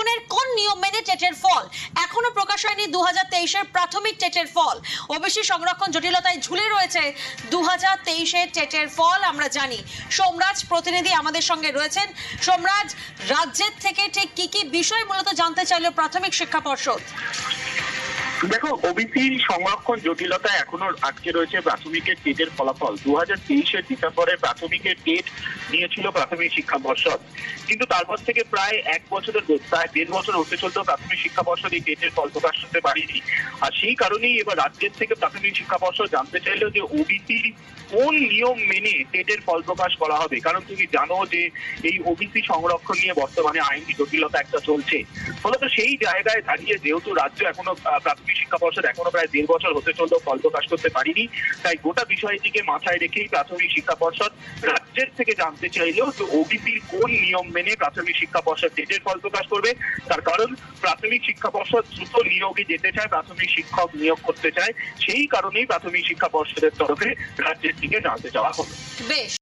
সংরক্ষণের কোন নিয়ম মেনে টেটের ফল এখনো প্রকাশ হয়নি 2023-এর প্রাথমিক টেটের ফল। ওবিসি সংরক্ষণ জটিলতায় ঝুলে রয়েছে 2023-এর টেটের ফল আমরা জানি। সোমরাজ প্রতিনিধি আমাদের সঙ্গে রয়েছেন। সোমরাজ, রাজ্যের থেকে ঠিক কি কি বিষয় মূলত জানতে চাইলো প্রাথমিক শিক্ষা পর্ষদ? দেখো, ওবিসি সংরক্ষণ জটিলতা এখনো আটকে রয়েছে প্রাথমিকের টেটের ফলাফল। 2023-এর ডিসেম্বরে প্রাথমিকের টেট নিয়েছিল প্রাথমিক শিক্ষা পর্ষদ, কিন্তু তারপর থেকে প্রায় প্রায় 1.5 বছর হতে চলতো প্রাথমিক শিক্ষা পর্ষদ এই টেটের ফল প্রকাশ করতে পারেনি। আর সেই কারণেই এবার রাজ্যের থেকে প্রাথমিক শিক্ষা পর্ষদ জানতে চাইলো যে ওবিসি কোন নিয়ম মেনে টেটের ফল প্রকাশ করা হবে। কারণ তুমি জানো যে এই ওবিসি সংরক্ষণ নিয়ে বর্তমানে আইনি জটিলতা একটা চলছে। ফলত সেই জায়গায় দাঁড়িয়ে যেহেতু রাজ্য এখনো প্রাথমিক শিক্ষা পর্ষদ এখনো প্রায় 1.5 বছর হতে চলতো ফল প্রকাশ করতে পারিনি, তাই গোটা বিষয়টিকে মাথায় রেখেই প্রাথমিক শিক্ষা পর্ষদ রাজ্যের থেকে জানতে চাইলেও যে ওবিসির কোন নিয়ম মেনে প্রাথমিক শিক্ষা পর্ষদ টেটের ফল প্রকাশ করবে। তার কারণ প্রাথমিক শিক্ষা পর্ষদ দ্রুত নিয়োগে যেতে চায়, প্রাথমিক শিক্ষক নিয়োগ করতে চায়। সেই কারণেই প্রাথমিক শিক্ষা পর্ষদের তরফে রাজ্যের দিকে জানতে চাওয়া হলো। বেশ।